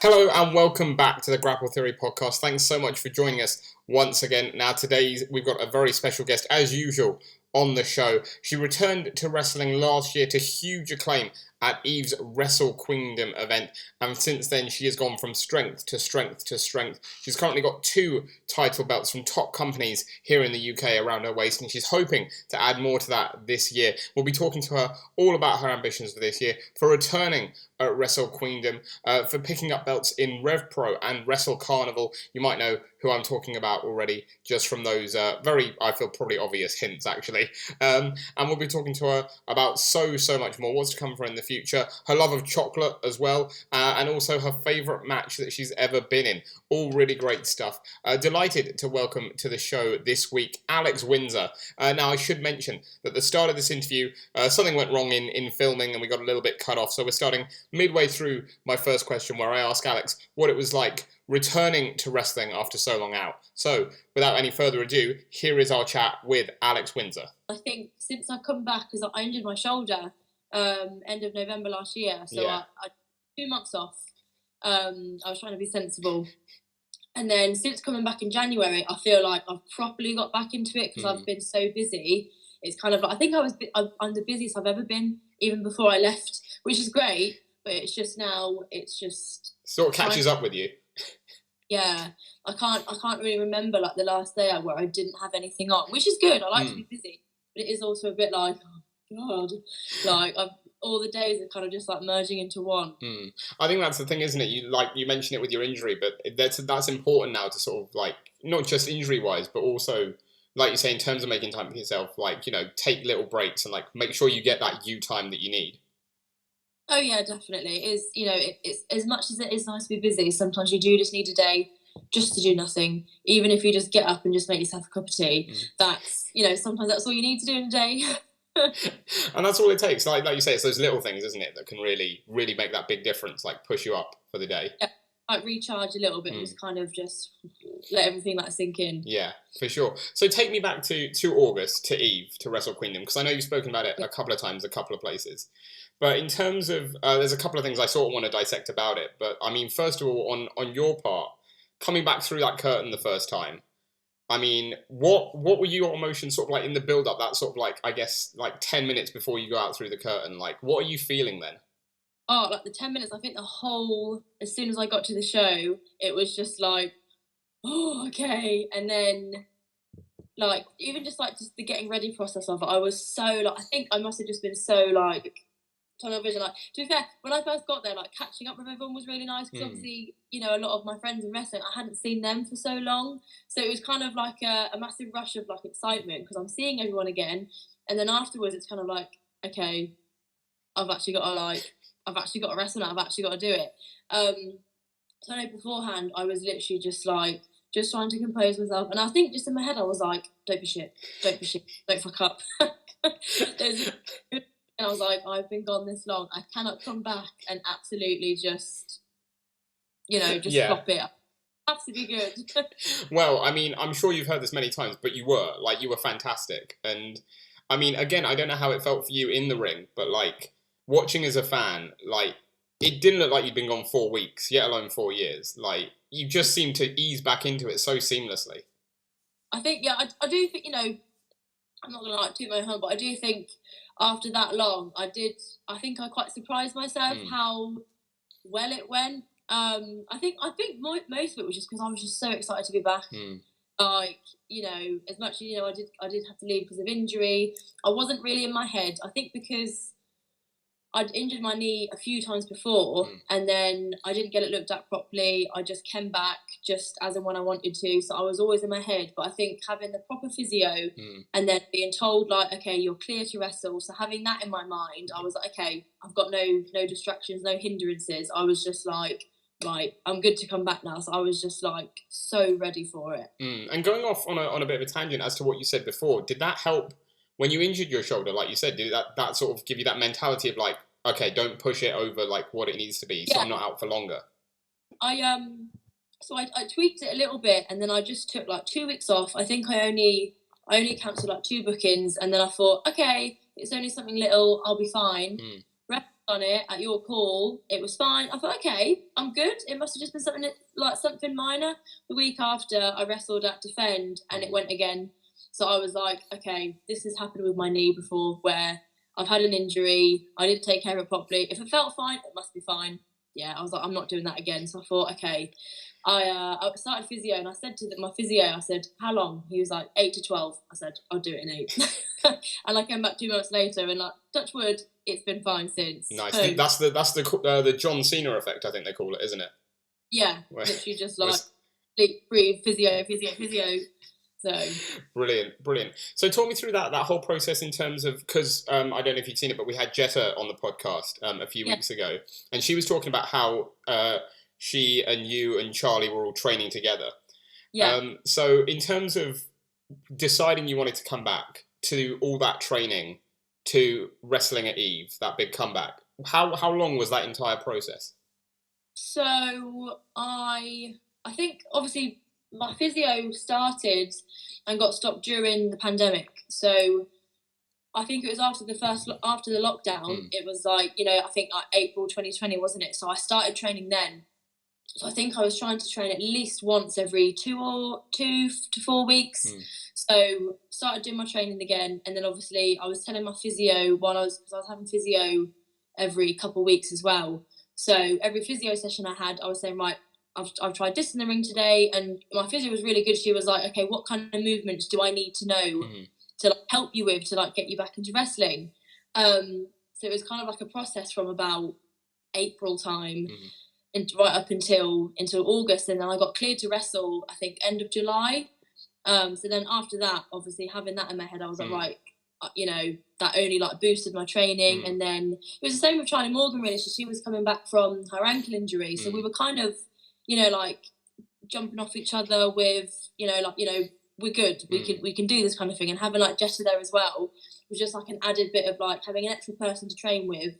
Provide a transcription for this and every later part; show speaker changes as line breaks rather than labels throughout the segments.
Hello and welcome back to the Grapple Theory podcast. Thanks so much for joining us once again. Now today we've got a very special guest as usual on the show. She returned to wrestling last year to huge acclaim at Eve's Wrestle Queendom event, and since then she has gone from strength to strength to strength. She's currently got 2 title belts from top companies here in the UK around her waist, and she's hoping to add more to that this year. We'll be talking to her all about her ambitions for this year, for returning at Wrestle Queendom, for picking up belts in Rev Pro and Wrestle Carnival. You might know who I'm talking about already, just from those very, I feel, probably obvious hints, actually. And we'll be talking to her about so much more, what's to come for her in the future, her love of chocolate as well, and also her favourite match that she's ever been in. All really great stuff. Delighted to welcome to the show this week, Alex Windsor. Now, I should mention that at the start of this interview, something went wrong in filming and we got a little bit cut off, so we're starting midway through my first question, where I ask Alex what it was like returning to wrestling after so long out. So, without any further ado, here is our chat with Alex Windsor.
I think since I've come back, because I injured my shoulder end of November last year, so I 2 months off. I was trying to be sensible. And then since coming back in January, I feel like I've properly got back into it because I've been so busy. It's kind of like, I think I'm the busiest I've ever been, even before I left, which is great. But it's just now, it's just
sort of catches up with you.
Yeah, I can't really remember like the last day where I didn't have anything on, which is good. I like to be busy, but it is also a bit like, oh God, like all the days are kind of just like merging into one.
I think that's the thing, isn't it? You mentioned it with your injury, but that's important now to sort of like not just injury wise, but also like you say in terms of making time for yourself. Like, you know, take little breaks and like make sure you get that you time that you need.
Oh yeah, definitely. It is, you know, it's as much as it is nice to be busy, sometimes you do just need a day just to do nothing. Even if you just get up and just make yourself a cup of tea, that's, you know, sometimes that's all you need to do in a day.
And that's all it takes. Like you say, it's those little things, isn't it, that can really make that big difference, like push you up for the day.
Yeah, like recharge a little bit and just kind of just let everything like sink in.
Yeah, for sure. So take me back to August, to Eve, to Wrestle Queendom, because I know you've spoken about it a couple of times, a couple of places. But in terms of, there's a couple of things I sort of want to dissect about it. But I mean, first of all, on your part, coming back through that curtain the first time, I mean, what were your emotions sort of like in the build-up, that sort of like, I guess, like 10 minutes before you go out through the curtain? Like, what are you feeling then?
Oh, like the 10 minutes, I think as soon as I got to the show, it was just like, oh, okay. And then, like, even just the getting ready process of it, I was so, like, I think I must have just been so, like, tunnel vision. Like, to be fair, when I first got there, like, catching up with everyone was really nice because obviously, you know, a lot of my friends in wrestling, I hadn't seen them for so long, so it was kind of like a massive rush of like excitement because I'm seeing everyone again, and then afterwards it's kind of like, okay, I've actually got to wrestle now, I've actually got to do it. So I know beforehand I was literally just trying to compose myself, and I think just in my head I was like, don't be shit, don't fuck up. And I was like, I've been gone this long, I cannot come back and absolutely just, you know, just flop it. I have to be good.
Well, I mean, I'm sure you've heard this many times, but you were fantastic. And I mean, again, I don't know how it felt for you in the ring, but like watching as a fan, like it didn't look like you'd been gone 4 weeks, yet alone 4 years. Like you just seemed to ease back into it so seamlessly.
I think, yeah, I do think, you know, I'm not going to like toot my horn, but I do think after that long, I think I quite surprised myself how well it went. I think most of it was just because I was just so excited to be back. Like, you know, as much as, you know, I did have to leave because of injury. I wasn't really in my head. I think because I'd injured my knee a few times before, and then I didn't get it looked at properly. I just came back just as and when I wanted to, so I was always in my head. But I think having the proper physio and then being told, like, okay, you're clear to wrestle, so having that in my mind, I was like, okay, I've got no distractions, no hindrances. I was just like, right, I'm good to come back now. So I was just like so ready for it.
And going off on a bit of a tangent as to what you said before, did that help when you injured your shoulder, like you said? Did that sort of give you that mentality of like, okay, don't push it over like what it needs to be, so I'm not out for longer?
So I tweaked it a little bit, and then I just took like 2 weeks off. I think I only cancelled like 2 bookings, and then I thought, okay, it's only something little, I'll be fine. done it at your call. It was fine. I thought, okay, I'm good. It must have just been something minor. The week after, I wrestled at Defend, and it went again. So I was like, okay, this has happened with my knee before, where I've had an injury. I didn't take care of it properly. If it felt fine, it must be fine. Yeah, I was like, I'm not doing that again. So I thought, okay. I started physio, and I said to my physio, I said, how long? He was like, 8 to 12. I said, I'll do it in 8. And I came back 2 months later, and like, touch wood, it's been fine since.
Nice. That's the John Cena effect, I think they call it, isn't it?
Yeah, literally just like breathe, physio. So
brilliant. So talk me through that whole process in terms of, because I don't know if you'd seen it, but we had Jetta on the podcast a few weeks ago, and she was talking about how she and you and Charlie were all training together. Yeah. So in terms of deciding you wanted to come back to all that training to wrestling at Eve, that big comeback, how long was that entire process?
So I think obviously my physio started and got stopped during the pandemic. So I think it was after the lockdown. It was like, I think like April 2020, wasn't it? So I started training then. So I think I was trying to train at least once every 2 to 4 weeks. So started doing my training again, and then obviously I was telling my physio because I was having physio every couple of weeks as well. So every physio session I had, I was saying, right, I've tried this in the ring today, and my physio was really good. She was like, okay, what kind of movements do I need to know to help you with to get you back into wrestling? So it was kind of like a process from about April time. And right up until August, and then I got cleared to wrestle, I think, end of July. So then after that, obviously having that in my head, I was like, right, that only boosted my training. And then it was the same with Charlie Morgan, really. So she was coming back from her ankle injury, so we were kind of, jumping off each other with, we're good, we can do this kind of thing. And having Jetta there as well was just an added bit of having an extra person to train with.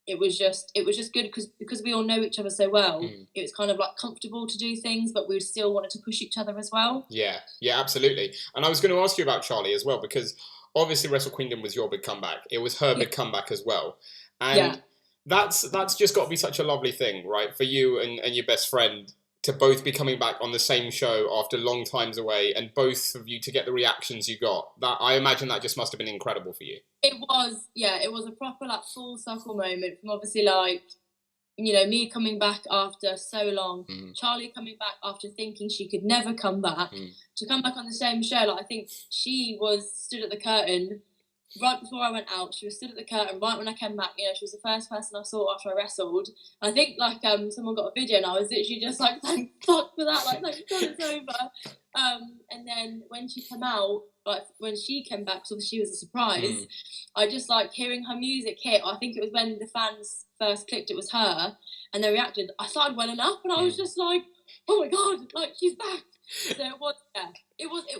It was just good because we all know each other so well. It was kind of comfortable to do things, but we still wanted to push each other as well.
Yeah, absolutely. And I was going to ask you about Charlie as well, because obviously Wrestle Queendom was your big comeback. It was her big comeback as well. And that's just got to be such a lovely thing, right? For you and your best friend to both be coming back on the same show after long times away, and both of you to get the reactions you got. That, I imagine that just must have been incredible for you.
It was a proper full circle moment from obviously me coming back after so long, Charlie coming back after thinking she could never come back, to come back on the same show. I think she was stood at the curtain right before I went out. She was stood at the curtain right when I came back. She was the first person I saw after I wrestled. And I think someone got a video, and I was literally just thank fuck for that. Thank God it's over. And then when she came out, when she came back, so she was a surprise. I just hearing her music hit. I think it was when the fans first clicked it was her, and they reacted. I started welling up, and I was just like, oh my God, she's back. So it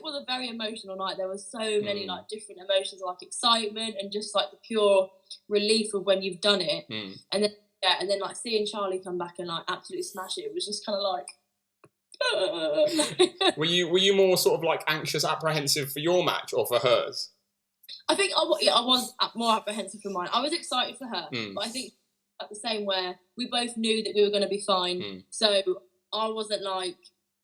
was a very emotional night. There was so many different emotions, excitement and just the pure relief of when you've done it. And then seeing Charlie come back and absolutely smash it was just kind of
Were you more sort of anxious, apprehensive for your match or for hers?
I think I was more apprehensive for mine. I was excited for her, but I think the same where we both knew that we were going to be fine. So I wasn't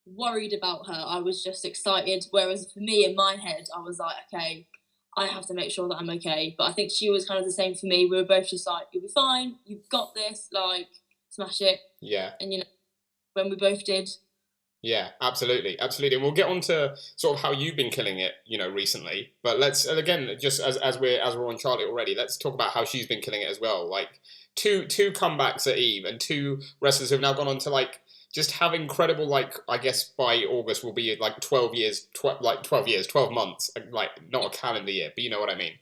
worried about her. I was just excited. Whereas for me, in my head, I was like, okay, I have to make sure that I'm okay. But I think she was kind of the same for me. We were both just you'll be fine. You've got this. Smash it. Yeah. And when we both did.
Yeah, absolutely. And we'll get on to sort of how you've been killing it, recently. But let's, again, just as we're on Charlie already, let's talk about how she's been killing it as well. Two comebacks at Eve, and two wrestlers who've now gone on to just have incredible, I guess by August will be 12 years, 12 months, not a calendar year, but you know what I mean.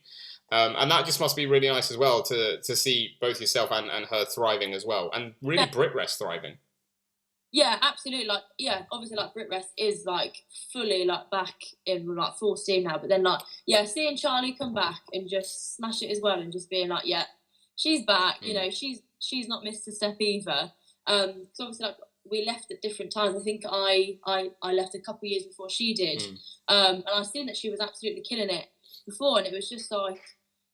And that just must be really nice as well to see both yourself and her thriving as well, and really BritWres thriving.
Yeah, absolutely. Obviously, BritWres is fully back in full steam now. But then seeing Charlie come back and just smash it as well, and just being she's back. She's not missed a step either. So obviously, we left at different times. I think I left a couple of years before she did. And I've seen that she was absolutely killing it before, and it was just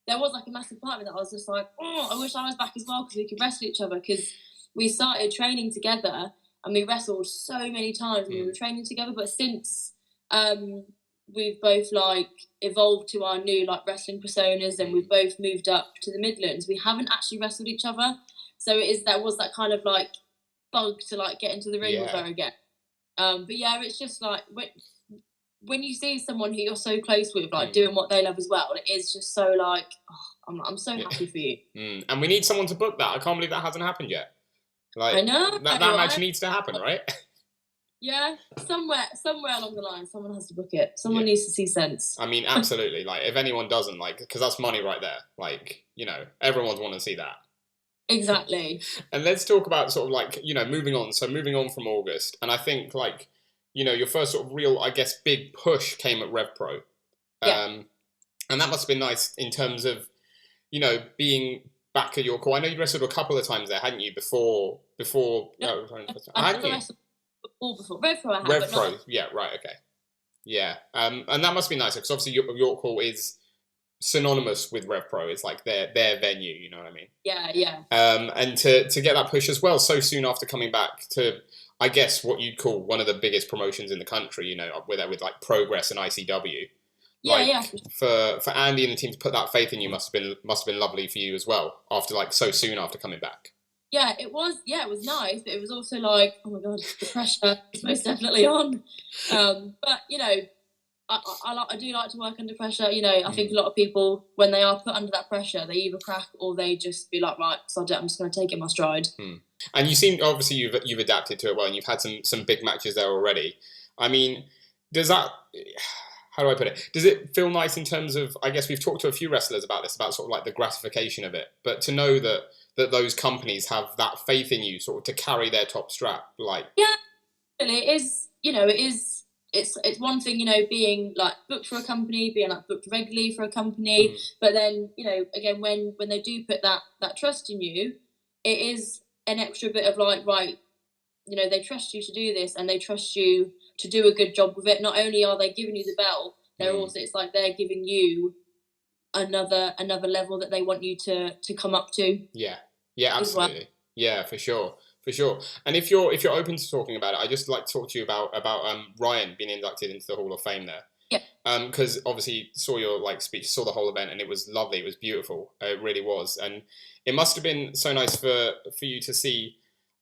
there was like a massive part of me that I was just like, oh, I wish I was back as well because we could wrestle each other, because we started training together and we wrestled so many times when we were training together. But since we've both like evolved to our new like wrestling personas and we've both moved up to the Midlands, we haven't actually wrestled each other. So there was that kind of like bug to like get into the ring with her again. But yeah, it's just like when you see someone who you're so close with, like doing what they love as well, it is just so like, oh, I'm so happy for you.
And we need someone to book that. I can't believe that hasn't happened yet. Like,
I know
that match needs to happen, right?
Yeah, somewhere along the line, someone has to book it. Someone needs to see sense.
I mean, absolutely. Like, if anyone doesn't, like, because that's money right there. Like, you know, everyone's want to see that.
Exactly.
And let's talk about sort of like, you know, moving on. So moving on from August, and I think like, you know, your first sort of real, I guess, big push came at Rev Pro. And that must have been nice in terms of, you know, being back at your core. I know you wrestled a couple of times there, hadn't you? Before.
No,
hadn't you?
Before Rev Pro, I had.
Rev Pro, yeah, right, okay, yeah. And that must be nice because obviously York Hall is synonymous with Rev Pro. It's like their venue. You know what I mean?
Yeah.
And to get that push as well so soon after coming back to, I guess, what you'd call one of the biggest promotions in the country, you know, with like BritWres and ICW. For Andy and the team to put that faith in you must have been lovely for you as well, after like so soon after coming back.
Yeah, it was nice, but it was also like, oh my god, the pressure is most definitely on. But you know, I do like to work under pressure. You know, I think a lot of people, when they are put under that pressure, they either crack or they just be like, right, so I'm just going to take it in my stride.
And you seem, obviously, you've adapted to it well, and you've had some big matches there already. I mean, does that, how do I put it? Does it feel nice in terms of, I guess we've talked to a few wrestlers about this, about sort of like the gratification of it, but to know that those companies have that faith in you, sort of to carry their top strap, like. Yeah,
it is. You know, it is. It's one thing, you know, being like booked for a company, being like booked regularly for a company, but then, you know, again, when they do put that trust in you, it is an extra bit of like, right, you know, they trust you to do this and they trust you to do a good job with it. Not only are they giving you the belt, they're also, it's like they're giving you another level that they want you to come up to.
Yeah, absolutely. Well. Yeah, for sure. And if you're open to talking about it, I'd just like to talk to you about Ryan being inducted into the Hall of Fame there.
Yeah.
Because obviously saw your like speech, saw the whole event, and it was lovely. It was beautiful. It really was, and it must have been so nice for you to see.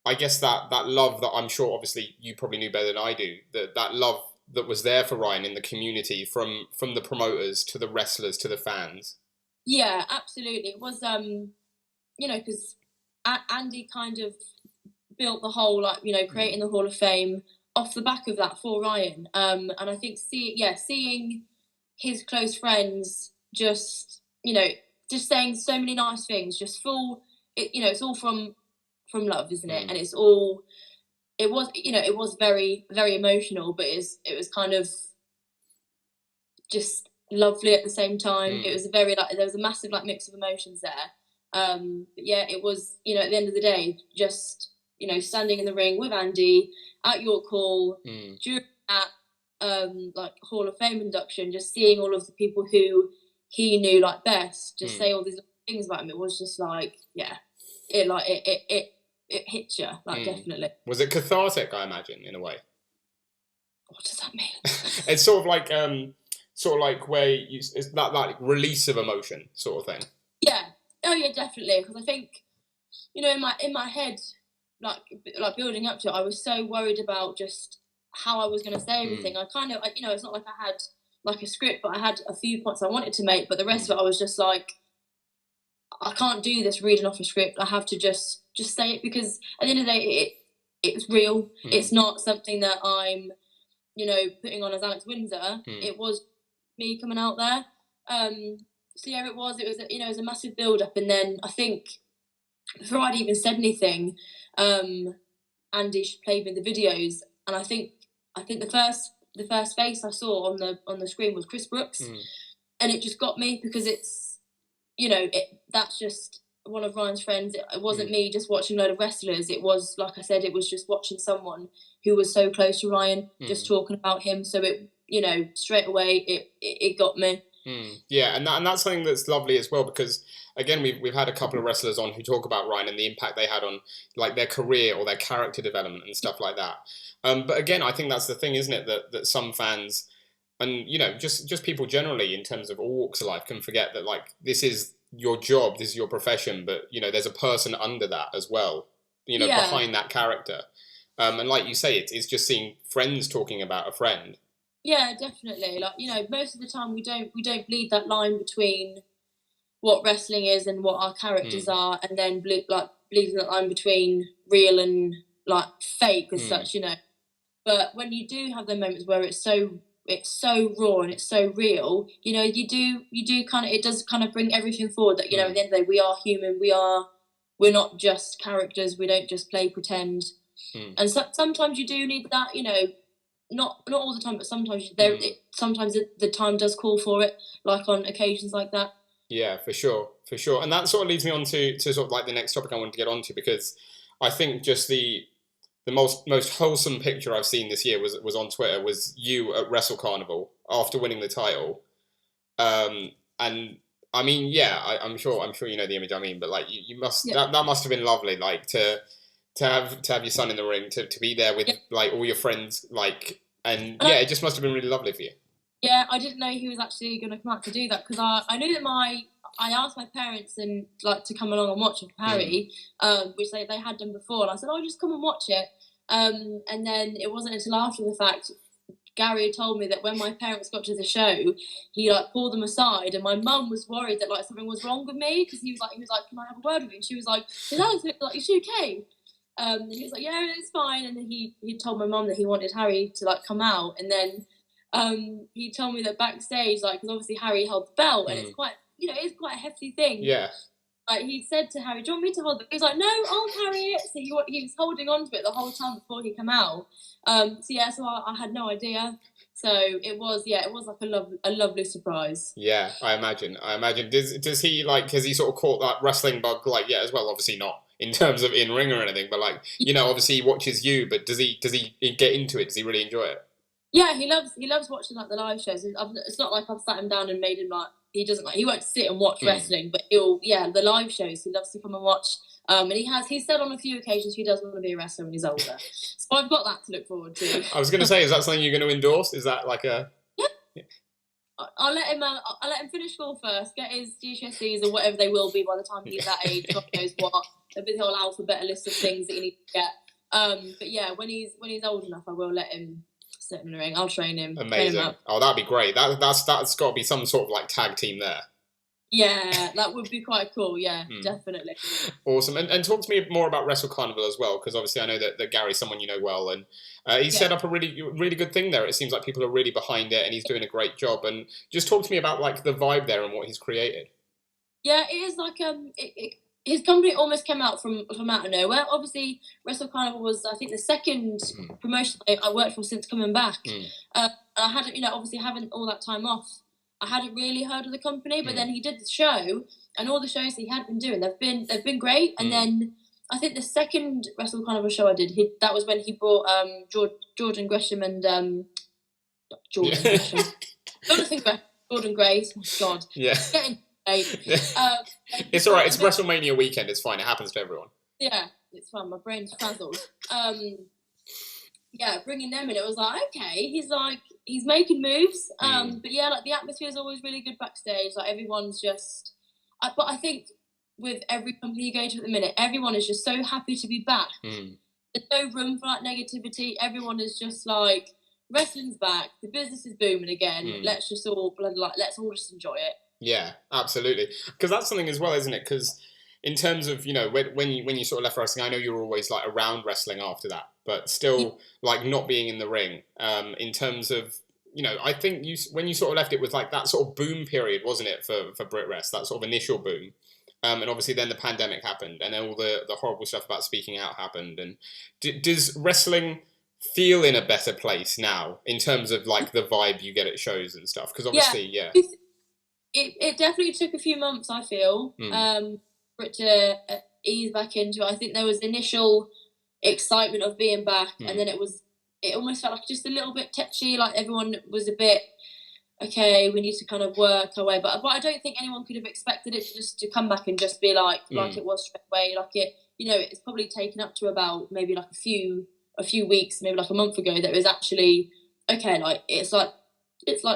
I guess that love that I'm sure, obviously, you probably knew better than I do. That love that was there for Ryan in the community, from the promoters to the wrestlers to the fans.
Yeah, absolutely. It was you know, because Andy kind of built the whole, like, you know, creating the Hall of Fame off the back of that for Ryan. And I think seeing his close friends just, you know, just saying so many nice things, just you know, it's all from love, isn't it? And it was very, very emotional, but it was kind of just lovely at the same time. It was there was a massive like mix of emotions there. But yeah, it was, you know, at the end of the day, just, you know, standing in the ring with Andy at York Hall during that like Hall of Fame induction, just seeing all of the people who he knew like best just say all these things about him. It was just like, yeah, it hits you, like, definitely.
Was it cathartic, I imagine, in a way?
What does that mean?
It's sort of like where it's that like release of emotion sort of thing.
Yeah. Oh yeah, definitely. Because I think, you know, in my head, like building up to it, I was so worried about just how I was going to say everything. I kind of, you know, it's not like I had like a script, but I had a few points I wanted to make. But the rest of it, I was just like, I can't do this reading off a script. I have to just say it, because at the end of the day, it's real. It's not something that I'm, you know, putting on as Alex Windsor. It was me coming out there. So yeah, it was, you know, it was a massive build up, and then I think before I'd even said anything, Andy played me the videos, and I think the first face I saw on the screen was Chris Brooks, and it just got me, because it's, you know, that's just one of Ryan's friends. It wasn't me just watching a load of wrestlers. It was, like I said, it was just watching someone who was so close to Ryan, just talking about him. So it, you know, straight away it got me.
Yeah, and that's something that's lovely as well, because again, we've had a couple of wrestlers on who talk about Ryan and the impact they had on like their career or their character development and stuff like that. But again, I think that's the thing, isn't it? That some fans and just people generally in terms of all walks of life can forget that like this is your job, this is your profession, but there's a person under that as well, behind that character. And like you say, it's just seeing friends talking about a friend.
Yeah, definitely. Like, most of the time we don't bleed that line between what wrestling is and what our characters are, and then bleeding that line between real and like fake as such, But when you do have the moments where it's so raw and it's so real, you do kind of, it does kind of bring everything forward that, at the end of the day, we are human, we're not just characters, we don't just play pretend. And sometimes you do need that, not all the time, but sometimes sometimes the time does call for it, like on occasions like that.
Yeah, for sure. And that sort of leads me on to sort of like the next topic I wanted to get onto, because I think just the most wholesome picture I've seen this year was on Twitter, was you at Wrestle Carnival after winning the title. And I mean, yeah, I'm sure you know the image I mean, but like you must that must have been lovely, like to have your son in the ring, to be there with like all your friends, like, and it just must have been really lovely for you.
Yeah, I didn't know he was actually going to come out to do that, because I knew that I asked my parents and like to come along and watch it with Harry, which they had done before, and I said, just come and watch it. And then it wasn't until after the fact, Gary told me that when my parents got to the show, he like pulled them aside, and my mum was worried that like something was wrong with me, because he was like, can I have a word with you? And she was like, is Alex, like, is she okay? And he was like, yeah, it's fine. And then he told my mum that he wanted Harry to like come out, and then he told me that backstage, like, because obviously Harry held the belt, and it's quite a hefty thing.
Yeah.
Like, he said to Harry, do you want me to hold it? He was like, no, I'll carry it. So he was holding on to it the whole time before he came out. So I had no idea. So it was like a lovely surprise.
Yeah, I imagine. Does he like, has he sort of caught that wrestling bug like as well? Obviously not in terms of in ring or anything, but like obviously he watches you. But does he get into it? Does he really enjoy it?
Yeah, he loves watching like the live shows. It's not like I've sat him down and made him like, he won't sit and watch wrestling, but the live shows he loves to come and watch. And he said on a few occasions he does want to be a wrestler when he's older. So I've got that to look forward to.
I was going to say, is that something you're going to endorse? Is that like a...
Yeah. I'll let him finish school first, get his GCSEs or whatever they will be by the time he's that age. God knows what. There'll be the whole alphabet list of things that he needs to get. But yeah, when he's old enough, I will let him sit in the ring. I'll train him.
Amazing.
Train him up.
Oh, that'd be great. That's got to be some sort of like tag team there.
Yeah, that would be quite cool. Yeah, definitely.
Awesome. And talk to me more about Wrestle Carnival as well, because obviously I know that Gary's someone you know well, and he's set up a really good thing there. It seems like people are really behind it, and he's doing a great job. And just talk to me about like the vibe there and what he's created.
Yeah, it is like his company almost came out from out of nowhere. Obviously, Wrestle Carnival was, I think, the second promotion I worked for since coming back. I hadn't, obviously having all that time off, I hadn't really heard of the company. But then he did the show, and all the shows that he had been doing, they've been great. And then I think the second Wrestle Carnival show I did, that was when he brought Jordan Gresham and Jordan Grace. Oh my God.
Yeah. It's all right. It's WrestleMania weekend. It's fine. It happens to everyone.
Yeah, it's fun. My brain's frazzled. Bringing them in, it was like, okay, he's making moves. But yeah, like the atmosphere is always really good backstage. Like everyone's just, but I think with every company you go to at the minute, everyone is just so happy to be back. There's no room for like negativity. Everyone is just like, wrestling's back. The business is booming again. Let's all just enjoy it.
Yeah, absolutely. Because that's something as well, isn't it? Because in terms of, when you sort of left wrestling, I know you were always like around wrestling after that, but still like not being in the ring. In terms of, I think when you sort of left, it was like that sort of boom period, wasn't it, for BritWres, that sort of initial boom. And obviously then the pandemic happened, and then all the horrible stuff about speaking out happened. And does wrestling feel in a better place now in terms of like the vibe you get at shows and stuff? Because obviously,
It definitely took a few months, I feel, for it to ease back into it. I think there was initial excitement of being back, and then it almost felt like just a little bit touchy, like everyone was a bit okay, we need to kind of work our way. But I don't think anyone could have expected it to come back and just be like it was straight away. Like it's probably taken up to about maybe like a few weeks, maybe like a month ago, that it was actually okay. Like it's like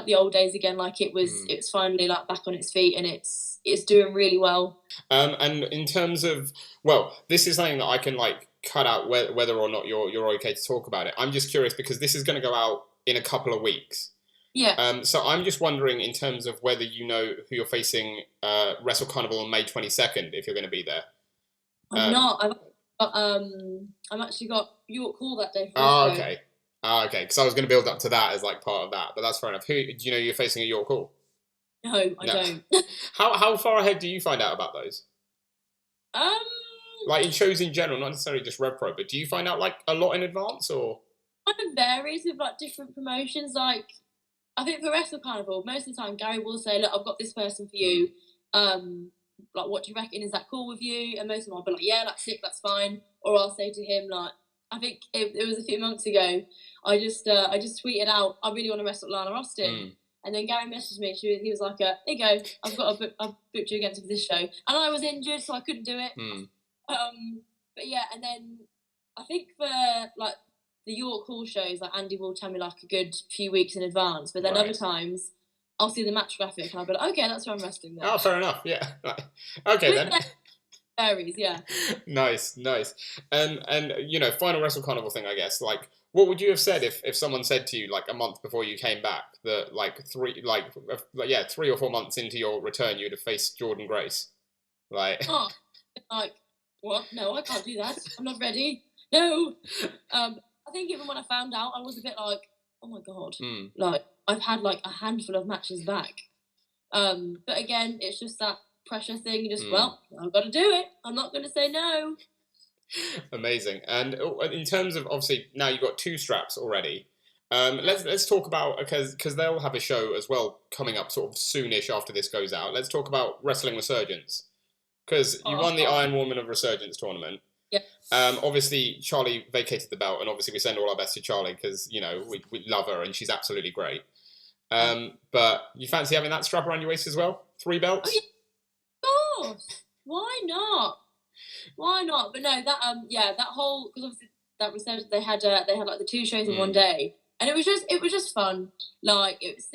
the old days again. Like it was finally like back on its feet, and it's doing really well.
And in terms of, well, this is something that I can like cut out whether or not you're okay to talk about it. I'm just curious because this is going to go out in a couple of weeks.
Yeah.
So I'm just wondering in terms of whether you know who you're facing Wrestle Carnival on May 22nd, if you're going to be there.
I'm not. I've actually got York Hall that day.
Okay. Okay. Because I was going to build up to that as like part of that, but that's fair enough. Who do you know you're facing at York Hall?
No, I don't.
How far ahead do you find out about those? Like in shows in general, not necessarily just Rev Pro, but do you find out like a lot in advance or?
Kind of varies with like different promotions. Like I think for Wrestle Carnival, most of the time Gary will say, "Look, I've got this person for you. Like, what do you reckon? Is that cool with you?" And most of them will be like, "Yeah, that's sick, that's fine." Or I'll say to him, like, I think it was a few months ago, I just tweeted out, "I really want to wrestle Lana Austin." And then Gary messaged me. He was like, "Here you go. I've booked you against this show." And I was injured, so I couldn't do it. But yeah, and then I think for like the York Hall shows, like Andy will tell me like a good few weeks in advance. But then other times, I'll see the match graphic and I'll be like, "Okay, that's where I'm wrestling then."
Oh, fair enough. Yeah. Okay then.
Varies, yeah.
Nice. And final Wrestle Carnival thing, I guess. Like, what would you have said if someone said to you like a month before you came back that like 3 or 4 months into your return you'd have faced Jordan Grace? Like,
like what? No, I can't do that. I'm not ready. No. I think even when I found out, I was a bit like, oh my god. Like I've had like a handful of matches back. But again, it's just that pressure thing. You just well, I've got to do it. I'm not going to say no.
Amazing. And in terms of obviously now you've got 2 straps already. Let's talk about because they'll have a show as well coming up sort of soonish after this goes out. Let's talk about Wrestling Resurgence because you won the Iron Woman of Resurgence tournament.
Yeah.
Obviously Charlie vacated the belt, and obviously we send all our best to Charlie because we love her and she's absolutely great. But you fancy having that strap around your waist as well? 3 belts?
Oh, yeah. Of course. Why not? But no, that whole, because obviously that research they had like the 2 shows in one day, and it was just fun. Like it was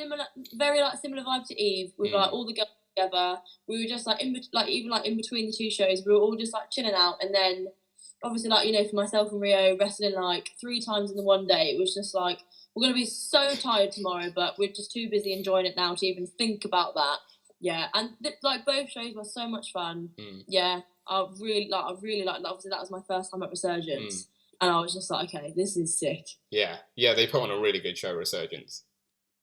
very similar vibe to Eve with like all the girls together. We were just like in between the 2 shows, we were all just like chilling out, and then obviously like for myself and Rio wrestling like 3 times in the one day, it was just like we're gonna be so tired tomorrow, but we're just too busy enjoying it now to even think about that. Yeah, and like both shows were so much fun. Yeah. I really like. Obviously, that was my first time at Resurgence, and I was just like, okay, this is sick.
Yeah, they put on a really good show, Resurgence.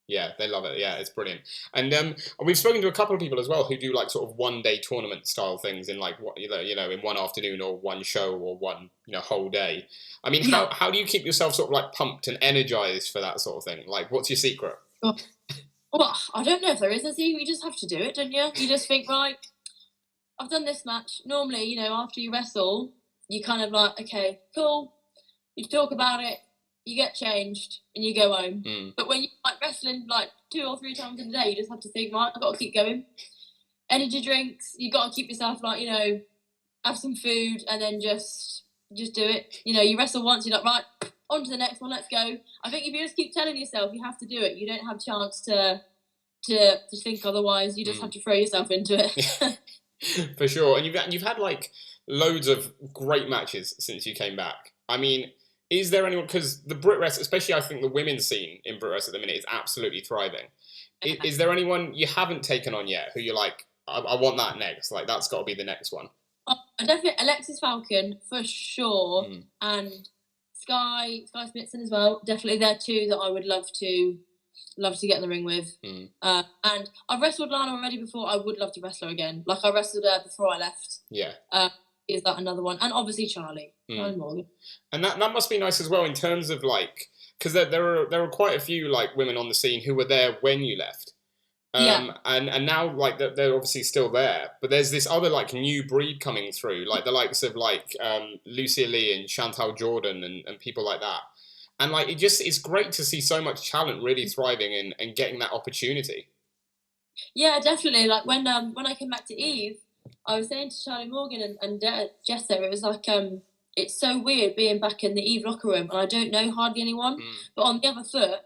Yeah, they love it. Yeah, it's brilliant. And we've spoken to a couple of people as well who do like sort of 1-day tournament style things in like what in one afternoon or one show or one whole day. I mean, how do you keep yourself sort of like pumped and energized for that sort of thing? Like, what's your secret?
Well, I don't know if there is a secret. You just have to do it, don't you? You just think like, I've done this match. Normally, after you wrestle, you kind of like, okay, cool. You talk about it, you get changed, and you go home. But when you're like wrestling like 2 or 3 times in a day, you just have to think, right, I've got to keep going. Energy drinks, you got to keep yourself like, have some food, and then just do it. You wrestle once, you're like, right, on to the next one, let's go. I think if you just keep telling yourself you have to do it, you don't have a chance to think otherwise. You just have to throw yourself into it.
For sure. And you've had like loads of great matches since you came back. I mean, is there anyone, because the BritWres, especially I think the women's scene in BritWres at the minute is absolutely thriving. Is there anyone you haven't taken on yet who you're like, I want that next, like that's got to be the next one?
Definitely Alexis Falcon for sure, and Sky Smithson as well. Definitely they're 2 that I would love to get in the ring with. And I've wrestled Lana already before. I would love to wrestle her again. Like I wrestled her before I left.
Yeah.
Is that another one? And obviously Charlie Morgan. And
that must be nice as well in terms of like, because there are quite a few like women on the scene who were there when you left. And now like they're obviously still there, but there's this other like new breed coming through, like the likes of like Lucia Lee and Chantal Jordan and people like that. And like it's great to see so much talent really thriving and getting that opportunity.
Yeah, definitely. Like when I came back to Eve, I was saying to Charlie Morgan and Jessa, it was like it's so weird being back in the Eve locker room and I don't know hardly anyone. But on the other foot,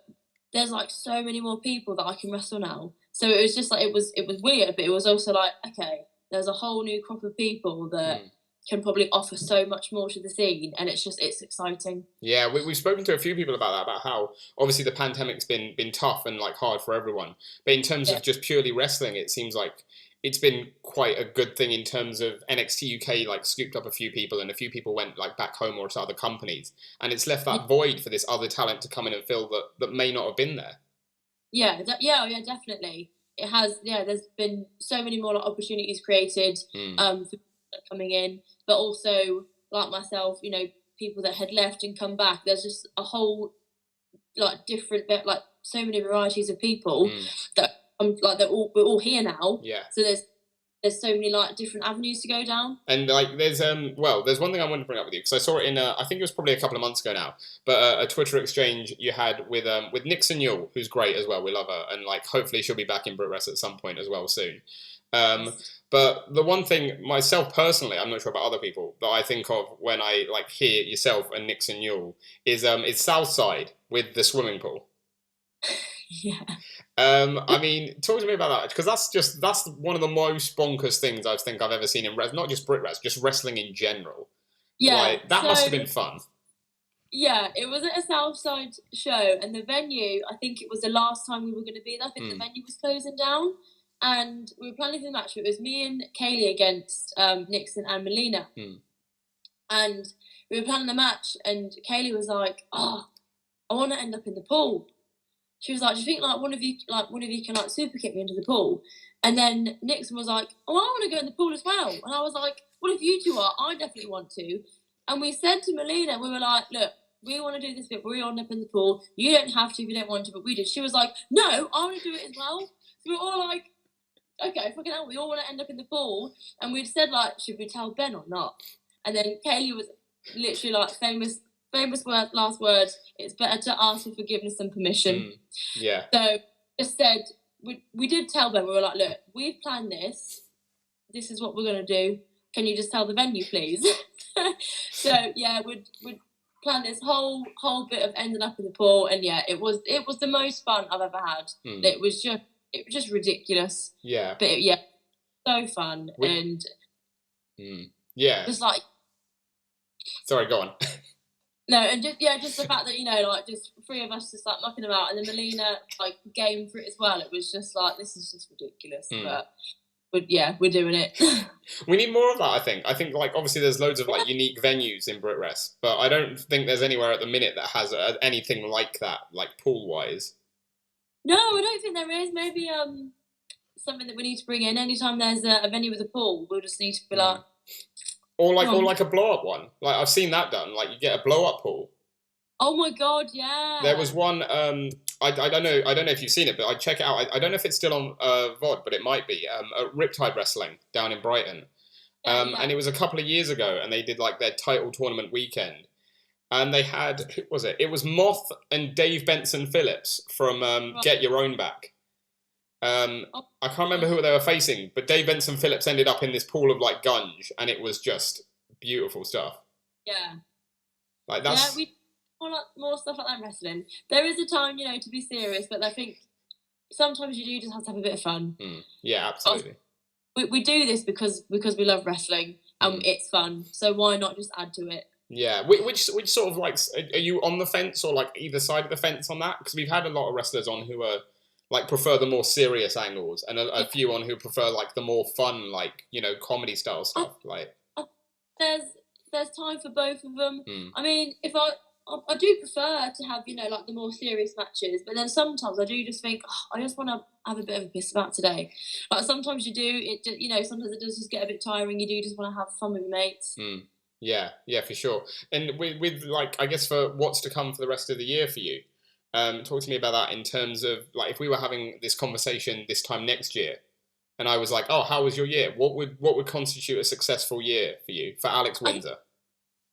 there's like so many more people that I can wrestle now. So it was just like it was weird, but it was also like, okay, there's a whole new crop of people that can probably offer so much more to the scene, and it's exciting.
Yeah, we've spoken to a few people about that, about how obviously the pandemic's been tough and like hard for everyone. But in terms of just purely wrestling, it seems like it's been quite a good thing in terms of NXT UK like scooped up a few people and a few people went like back home or to other companies, and it's left that void for this other talent to come in and fill that may not have been there.
Yeah, definitely. It has. Yeah, there's been so many more like, opportunities created for coming in, but also like myself, you know, people that had left and come back. There's just a whole like different like so many varieties of people that like we're all here now.
Yeah.
So there's so many like different avenues to go down.
And like there's there's one thing I wanted to bring up with you because I saw it in I think it was probably a couple of months ago now, but a Twitter exchange you had with Nixon Yule, who's great as well. We love her, and like hopefully she'll be back in BritWres at some point as well soon. But the one thing myself personally, I'm not sure about other people, that I think of when I like hear yourself and Nixon Yule is Southside with the swimming pool.
Yeah.
I mean, talk to me about that, because that's one of the most bonkers things I think I've ever seen in not just BritWres, just wrestling in general.
Yeah,
like, that must have been fun.
Yeah, it was at a Southside show, and the venue, I think it was the last time we were going to be there. I think the venue was closing down, and we were planning for the match. It was me and Kaylee against Nixon and Melina, and we were planning the match, and Kaylee was like, "Oh, I want to end up in the pool." She was like, "Do you think like one of you can like super kick me into the pool?" And then Nixon was like, "Oh, I want to go in the pool as well." And I was like, "Well, if you two are, I definitely want to." And we said to Melina, we were like, "Look, we want to do this bit. We want to end up in the pool. You don't have to if you don't want to, but we did." She was like, "No, I want to do it as well." So we were all like, "Okay, fucking hell, we all want to end up in the pool." And we'd said like, "Should we tell Ben or not?" And then Kaylee was literally like famous last words, "It's better to ask for forgiveness than permission."
Yeah.
So just said we did tell them, we were like, "Look, we've planned this. This is what we're gonna do. Can you just tell the venue, please?" So yeah, we'd planned this whole bit of ending up in the pool, and yeah, it was the most fun I've ever had. It was just ridiculous.
Yeah.
But so fun and
yeah.
just like.
Sorry, go on.
No, and just the fact that, you know, like, just three of us just, like, mucking about, and then Melina, like, game for it as well. It was just, like, this is just ridiculous, but yeah, we're doing it.
We need more of that, I think. I think, like, obviously there's loads of, like, unique venues in BritWres, but I don't think there's anywhere at the minute that has anything like that, like, pool-wise.
No, I don't think there is. Maybe something that we need to bring in. Anytime there's a venue with a pool, we'll just need to be like...
Or like a blow-up one. Like, I've seen that done. Like, you get a blow-up pool.
Oh my god, yeah.
There was one. I don't know if you've seen it, but I'd check it out. I don't know if it's still on VOD, but it might be. At Riptide Wrestling down in Brighton. And it was a couple of years ago, and they did like their title tournament weekend, and they had, who was it? It was Moth and Dave Benson Phillips from Get Your Own Back. I can't remember who they were facing, but Dave Benson Phillips ended up in this pool of like gunge, and it was just beautiful stuff.
Yeah.
Like that's.
Yeah, we more stuff like that in wrestling. There is a time, you know, to be serious, but I think sometimes you do just have to have a bit of fun.
Yeah, absolutely.
We do this because we love wrestling and it's fun. So why not just add to it?
Yeah. Which sort of like, are you on the fence or like either side of the fence on that? Because we've had a lot of wrestlers on who are like prefer the more serious angles, and a few on who prefer like the more fun, like, you know, comedy style stuff.
There's time for both of them. I mean, if I do prefer to have, you know, like the more serious matches, but then sometimes I do just think, I just want to have a bit of a piss about today. Like sometimes you do, you know, sometimes it does just get a bit tiring. You do just want to have fun with your mates.
Yeah, for sure. And with like, I guess for what's to come for the rest of the year for you, talk to me about that in terms of like, if we were having this conversation this time next year, and I was like, oh, how was your year? What would constitute a successful year for you, for Alex Windsor?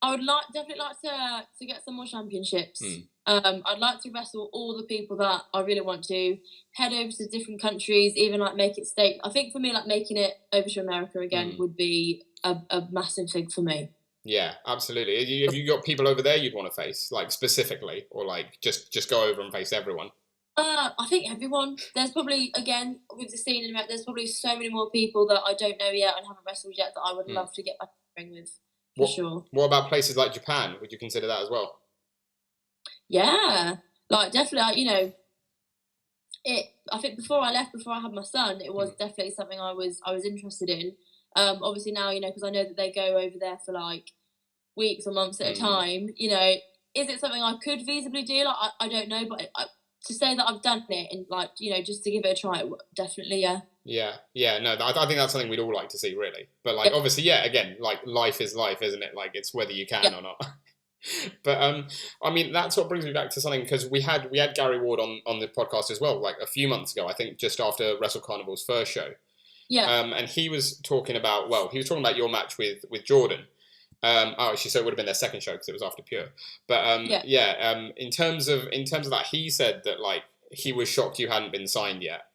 I would definitely like to get some more championships. I'd like to wrestle all the people that I really want to. Head over to different countries, even like make it state. I think for me, like making it over to America again would be a massive thing for me.
Yeah, absolutely. Have you got people over there you'd want to face, like specifically, or like just go over and face everyone?
I think everyone. There's probably, again, with the scene in America, there's probably so many more people that I don't know yet and haven't wrestled yet that I would love to get back in the ring with, for sure.
What about places like Japan? Would you consider that as well?
Yeah, like definitely, I think before I had my son, it was definitely something I was interested in. Obviously now, because I know that they go over there for like weeks or months at a time. Is it something I could feasibly do? Like I don't know, but to say that I've done it and like just to give it a try, definitely, yeah.
Yeah. No, I think that's something we'd all like to see, really. But like, obviously, yeah. Again, like life is life, isn't it? Like it's whether you can or not. But I mean, that sort of brings me back to something, because we had Gary Ward on the podcast as well, like a few months ago, I think, just after Wrestle Carnival's first show.
Yeah.
And he was talking about your match with Jordan. Actually, so it would have been their second show because it was after Pure. But in terms of that, he said that like he was shocked you hadn't been signed yet.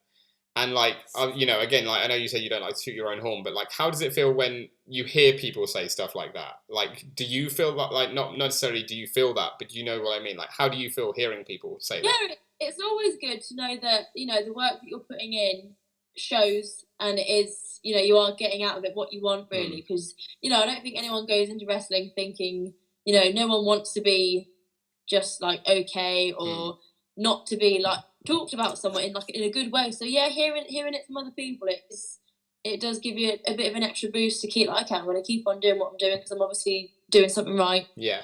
And like, again, like I know you say you don't like to toot your own horn, but like, how does it feel when you hear people say stuff like that? Like, do you feel that, like, not necessarily do you feel that, but you know what I mean? Like, how do you feel hearing people say that?
Yeah, it's always good to know that, the work that you're putting in shows, and it is, you are getting out of it what you want, really. Because, I don't think anyone goes into wrestling thinking, no one wants to be just like okay, or not to be like talked about someone in a good way. So yeah, hearing it from other people, it does give you a bit of an extra boost to keep like, okay, I'm going to keep on doing what I'm doing because I'm obviously doing something right.
Yeah,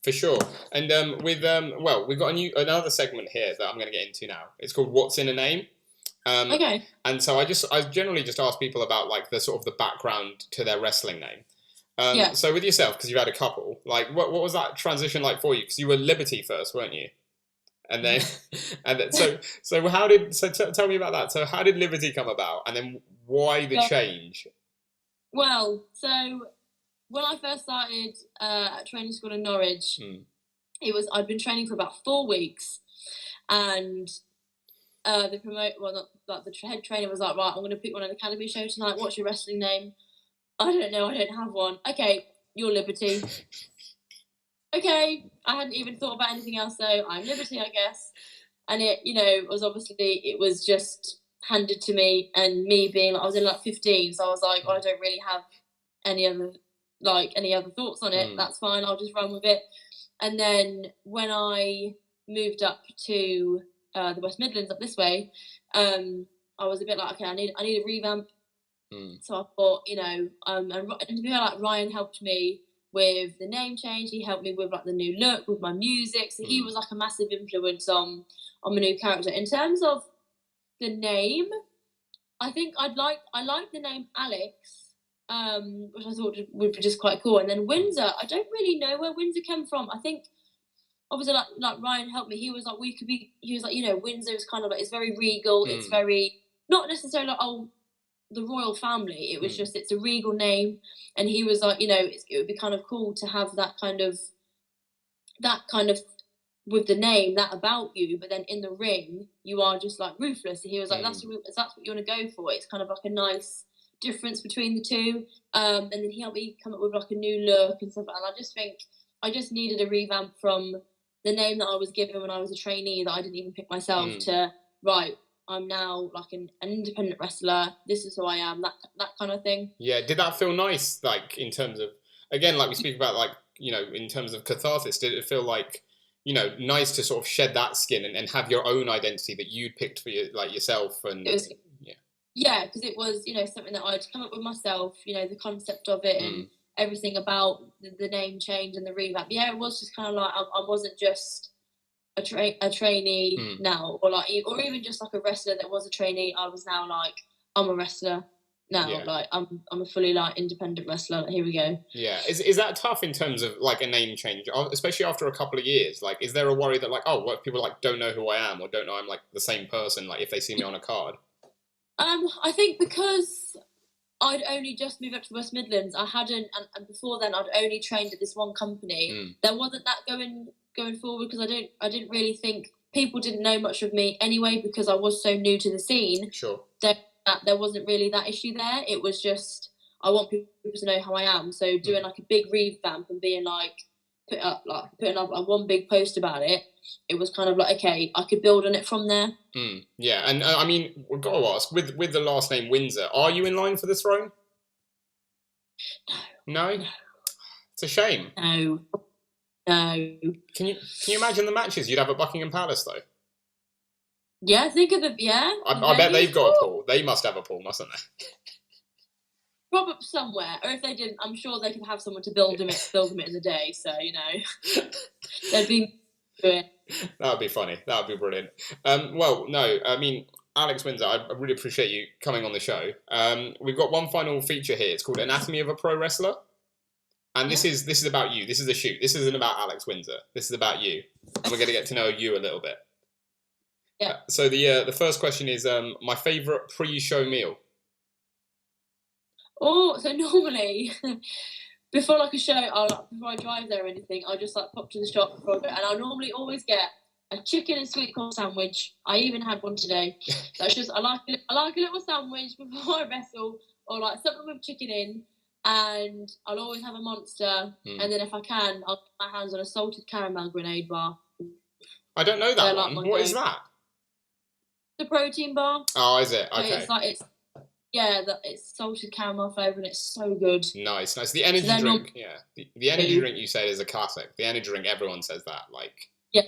for sure. And we've got another segment here that I'm going to get into now. It's called What's in a Name.
Okay.
And so I generally just ask people about like the sort of the background to their wrestling name. So with yourself, because you've had a couple, like what was that transition like for you? Because you were Liberty first, weren't you? And then, tell me about that. So how did Liberty come about, and then why the change?
Well, so when I first started at training school in Norwich, I'd been training for about 4 weeks, and the head trainer was like, right, I'm going to put you on an academy show tonight. What's your wrestling name? I don't know. I don't have one. Okay, you're Liberty. Okay, I hadn't even thought about anything else, so I'm Liberty, I guess. And it, it was just handed to me, and me being like, I was in like 15, so I was like, I don't really have any other thoughts on it. That's fine, I'll just run with it. And then when I moved up to the West Midlands, up this way, I was a bit like, okay, I need a revamp. So I thought, and to be fair, like Ryan helped me with the name change. He helped me with like the new look, with my music. So he was like a massive influence on my new character. In terms of the name, I think I like the name Alex, which I thought would be just quite cool. And then Windsor, I don't really know where Windsor came from. I think obviously like Ryan helped me. He was like, Windsor is kind of like, it's very regal. It's very not necessarily like, the royal family. It was just, it's a regal name, and he was like, it would be kind of cool to have that kind of with the name, that about you, but then in the ring you are just like ruthless. And he was like, that's what you want to go for. It's kind of like a nice difference between the two. And then he helped me come up with like a new look and stuff. And I just think I just needed a revamp from the name that I was given when I was a trainee, that I didn't even pick myself, to right, I'm now like an independent wrestler. This is who I am. That kind of thing.
Yeah. Did that feel nice? Like in terms of, again, like we speak about, like, in terms of catharsis, did it feel like, nice to sort of shed that skin and have your own identity that you'd picked for yourself? And
it was, yeah, because it was, something that I'd come up with myself, the concept of it and everything about the name change and the revamp. Yeah, it was just kind of like, I wasn't just a trainee now, or even just like a wrestler that was a trainee. I was now like, I'm a wrestler now. Like I'm a fully like independent wrestler. Like, here we go.
Yeah, is that tough in terms of like a name change, especially after a couple of years? Like, is there a worry that like, what people like don't know who I am, or don't know I'm like the same person, like if they see me on a card?
I think because I'd only just moved up to the West Midlands. I hadn't, and before then, I'd only trained at this one company. There wasn't that going forward because I didn't really think people didn't know much of me anyway because I was so new to the scene.
Sure.
There wasn't really that issue there. It was just I want people to know how I am. So doing like a big revamp and being like putting up like one big post about it. It was kind of like, okay, I could build on it from there.
Yeah, and I mean, we've got to ask, with the last name Windsor, are you in line for the throne? No? It's a shame.
No.
Can you imagine the matches you'd have at Buckingham Palace, though?
Yeah, think of the, yeah.
I bet they've got a pool. They must have a pool, mustn't they?
Probably somewhere, or if they didn't, I'm sure they could have someone to build them it in the day, so, you know. They'd be good.
That would be funny. That would be brilliant. Well, no, I mean, Alex Windsor, I really appreciate you coming on the show. We've got one final feature here. It's called Anatomy of a Pro Wrestler. And this is about you. This is a shoot. This isn't about Alex Windsor. This is about you. And we're going to get to know you a little bit.
Yeah.
So the first question is my favourite pre-show meal.
Oh, so normally... Before like a show, before I drive there or anything, I'll just like pop to the shop before I go, and I'll normally always get a chicken and sweet corn sandwich. I even had one today. That's just I like a little sandwich before I wrestle, or like something with chicken in, and I'll always have a monster. And then if I can, I'll put my hands on a salted caramel grenade bar.
I don't know that one. What is that?
The protein bar.
Oh, is it? Okay.
So it's salted caramel flavour and it's so good.
Nice. The energy drink, the energy drink you said is a classic. The energy drink, everyone says that. Like,
yeah,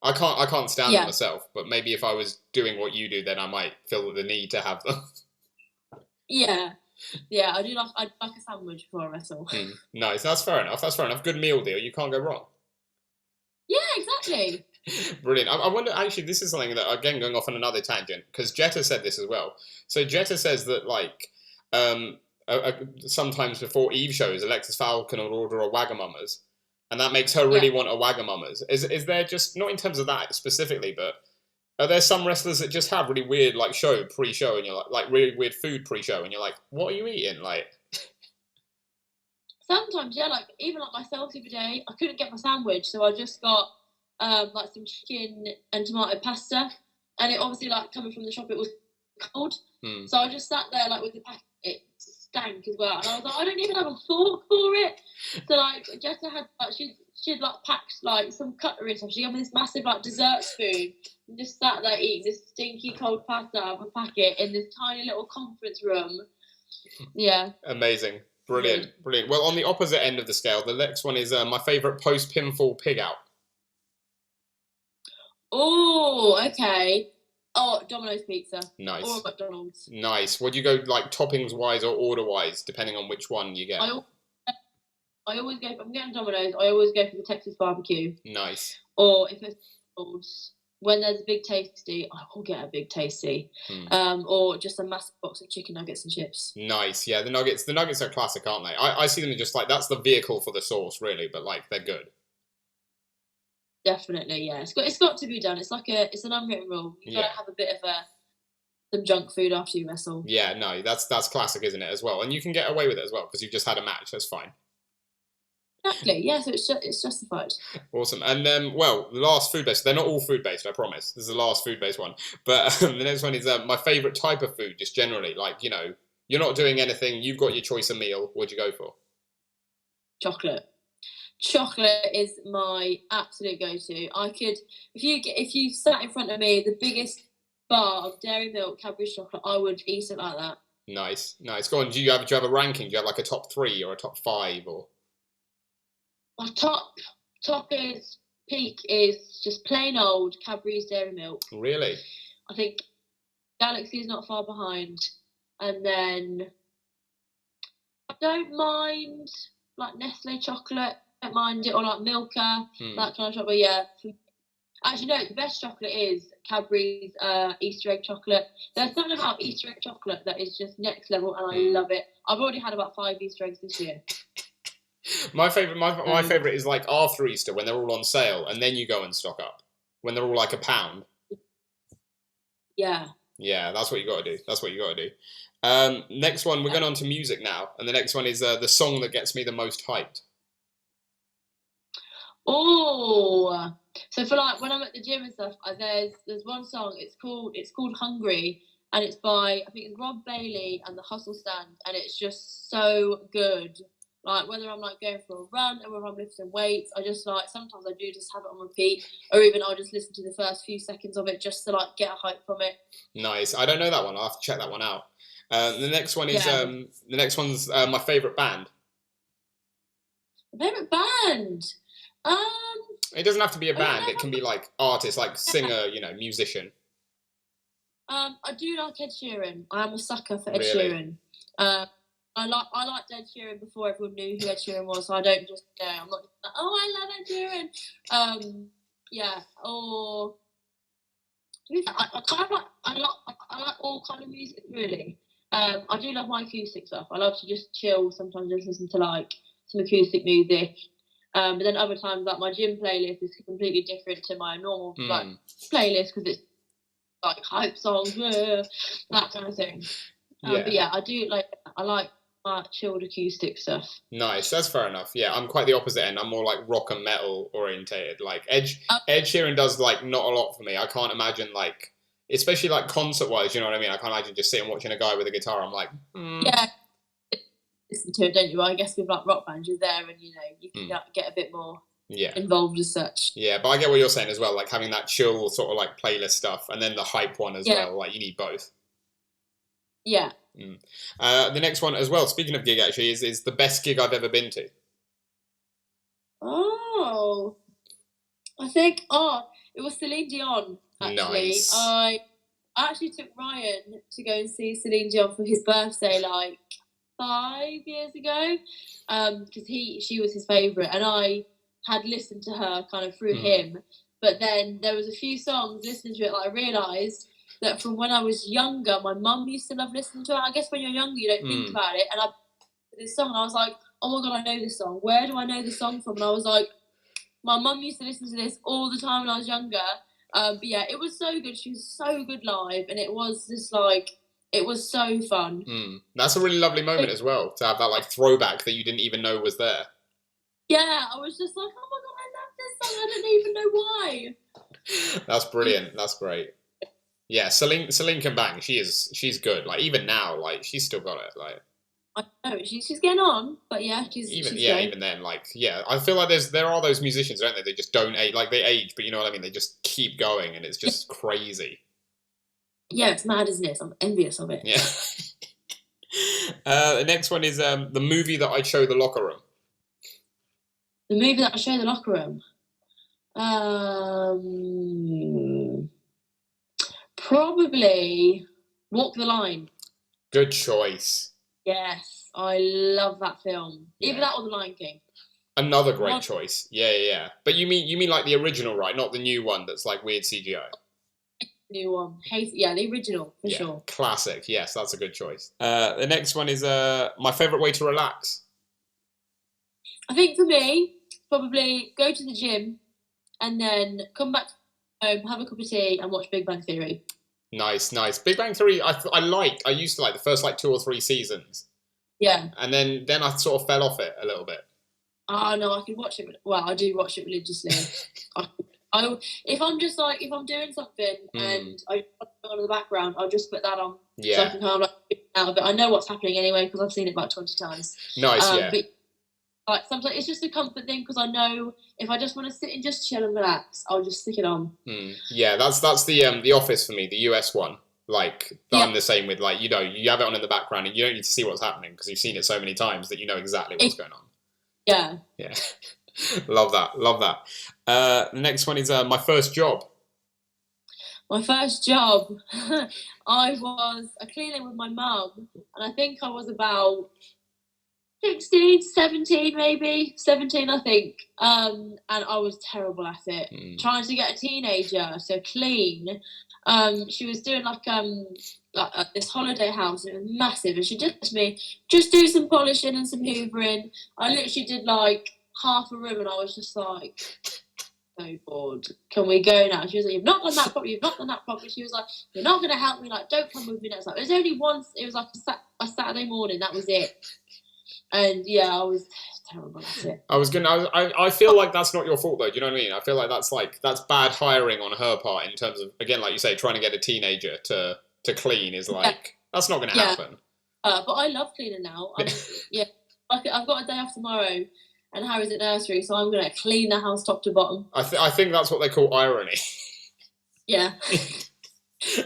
I can't stand them myself, but maybe if I was doing what you do, then I might feel the need to have them.
Yeah, I do like a sandwich before I wrestle.
Nice. That's fair enough. Good meal deal. You can't go wrong.
Yeah, exactly.
Brilliant. I wonder, actually, this is something that, again, going off on another tangent, because Jetta said this as well. So Jetta says that, like, sometimes before Eve shows, Alexis Falcon will order a Wagamama's, and that makes her really want a Wagamama's. Is there just, not in terms of that specifically, but are there some wrestlers that just have really weird, like, pre-show, and you're like really weird food pre-show, and you're like, what are you eating? Like...
Sometimes, yeah, like, even like myself the other day, I couldn't get my sandwich, so I just got like some chicken and tomato pasta, and it obviously, like, coming from the shop, it was cold, so I just sat there like with the packet. It stank as well, and I was like, I don't even have a fork for it. So like Jetta had like she'd like packed like some cutlery and stuff. She gave me this massive like dessert spoon and just sat there eating this stinky cold pasta out of a packet in this tiny little conference room. Yeah,
amazing. Brilliant. Well, on the opposite end of the scale, the next one is my favourite post-pinfall pig out.
Oh, okay. Oh, Domino's pizza.
Nice.
Or McDonald's.
Nice. Would you go, like, toppings-wise or order-wise, depending on which one you get?
I always go, if I'm getting Domino's, I always go for the Texas barbecue.
Nice.
Or if it's McDonald's, when there's a big tasty, I will get a big tasty. Or just a massive box of chicken nuggets and chips.
Nice. Yeah, the nuggets are classic, aren't they? I see them just like, that's the vehicle for the sauce, really, but, like, they're good.
Definitely, yeah. It's got to be done. It's like it's an unwritten rule. You gotta have a bit of some junk food after you wrestle.
Yeah, no, that's classic, isn't it, as well? And you can get away with it as well because you've just had a match. That's fine.
Exactly. Yeah. So it's justified.
Awesome. And well, the last food based. They're not all food based. I promise. This is the last food based one. But the next one is my favourite type of food. Just generally, like, you know, you're not doing anything. You've got your choice of meal. What'd you go for?
Chocolate. Chocolate is my absolute go-to. I could, if you sat in front of me, the biggest bar of dairy milk Cadbury chocolate, I would eat it like that.
Nice. Go on. Do you have a ranking? Do you have like a top 3 or a top 5 or?
My top is peak is just plain old Cadbury's dairy milk.
Really?
I think Galaxy is not far behind, and then I don't mind like Nestle chocolate. Don't mind it, or like Milka, that kind of chocolate. Yeah. Actually, no, the best chocolate is Cadbury's Easter egg chocolate. There's something about Easter egg chocolate that is just next level, and I love it. I've already had about 5 Easter eggs this year.
My favourite is like after Easter when they're all on sale, and then you go and stock up when they're all like £1.
Yeah.
Yeah, that's what you got to do. That's what you got to do. Next one, we're going on to music now, and the next one is the song that gets me the most hyped.
Oh, so for like when I'm at the gym and stuff, there's one song. It's called Hungry, and it's by, I think it's Rob Bailey and the Hustle Stand, and it's just so good. Like whether I'm like going for a run or whether I'm lifting weights, I just like sometimes I do just have it on repeat, or even I'll just listen to the first few seconds of it just to like get a hype from it.
Nice. I don't know that one. I'll have to check that one out. The next one is the next one's my favorite band.
Favorite band.
It doesn't have to be a band. It can be like artist, like singer, musician.
I do like Ed Sheeran. I am a sucker for Ed Sheeran. I liked Ed Sheeran before everyone knew who Ed Sheeran was, so I don't just I'm not like, oh, I love Ed Sheeran. Yeah. Or I kind of like I like all kind of music really. I do love my acoustic stuff. I love to just chill. Sometimes just listen to like some acoustic music. But then other times, like my gym playlist is completely different to my normal like playlist because it's like hype songs, that kind of thing. But yeah, I like my chilled acoustic stuff.
Nice, that's fair enough. Yeah, I'm quite the opposite end. I'm more like rock and metal orientated. Like Ed Sheeran does like not a lot for me. I can't imagine like, especially like concert wise. You know what I mean? I can't imagine just sitting watching a guy with a guitar. I'm like,
yeah. Listen to it, don't you? I guess with like rock bands, you're there, and you can get a bit more involved as such.
Yeah, but I get what you're saying as well. Like having that chill sort of like playlist stuff, and then the hype one as well. Like you need both.
Yeah.
The next one as well. Speaking of gig, actually, is the best gig I've ever been to.
Oh, I think it was Celine Dion. Actually,
nice.
I actually took Ryan to go and see Celine Dion for his birthday, like 5 years ago, because she was his favourite, and I had listened to her kind of through him. But then there was a few songs listening to it that I realised that from when I was younger, my mum used to love listening to it. I guess when you're younger, you don't think about it. And I this song, and I was like, oh my god, I know this song. Where do I know this song from? And I was like, my mum used to listen to this all the time when I was younger. But yeah, it was so good. She was so good live, and it was just like, it was so fun.
That's a really lovely moment as well, to have that like throwback that you didn't even know was there.
Yeah, I was just like, oh my god, I love this song. I didn't even know why.
That's brilliant. That's great. Yeah, Celine can bang. She's good. Like even now, like she's still got it. Like
I know she's getting on, but yeah, she's
even then, like I feel like there are those musicians, don't they? They just don't age. Like they age, but you know what I mean. They just keep going, and it's just crazy.
Yeah, it's mad, isn't it? I'm envious of it.
Yeah. The next one is the movie that I show the locker room.
The movie that I show the locker room. Probably Walk the Line.
Good choice.
Yes, I love that film. Yeah. Either that or The Lion King.
Another great choice. Yeah. But you mean like the original, right? Not the new one that's like weird CGI.
New one. Yeah, the original for sure.
Classic. Yes, that's a good choice. The next one is my favourite way to relax.
I think for me, probably go to the gym and then come back home, have a cup of tea, and watch Big Bang Theory.
Nice. Big Bang Theory, I used to like the first like 2 or 3 seasons. Yeah. And then I sort of fell off it a little bit.
Oh no, I can watch it. Well, I do watch it religiously. If I'm doing something and I put it on in the background, I'll just put that on. Yeah. So I can kind of like out of it. I know what's happening anyway because I've seen it about 20 times.
Nice, yeah.
But like sometimes it's just a comfort thing because I know if I just want to sit and just chill and relax, I'll just stick it on.
Yeah, that's the Office for me, the US one. Like I'm the same with like you have it on in the background and you don't need to see what's happening because you've seen it so many times that you know exactly what's going on.
Yeah.
Yeah. Love that. The next one is my first job.
My first job, I was a cleaner with my mum, and I think I was about 16, 17 maybe, 17 I think, and I was terrible at it. Trying to get a teenager to clean. She was doing like this holiday house, and it was massive, and she did to me, just do some polishing and some hoovering. I literally did like half a room, and I was just like, so bored. Can we go now? She was like, you've not done that properly. You've not done that properly. She was like, you're not going to help me. Like, don't come with me next time. It was only once. It was like a Saturday morning. That was it. And yeah, I was terrible at it.
I feel like that's not your fault though. Do you know what I mean? I feel like that's bad hiring on her part in terms of, again, like you say, trying to get a teenager to clean is like, that's not going to happen.
But I love cleaning now. I've got a day off tomorrow. And Harry's at nursery, so I'm going to clean the house top to bottom.
I think that's what they call irony.
Yeah,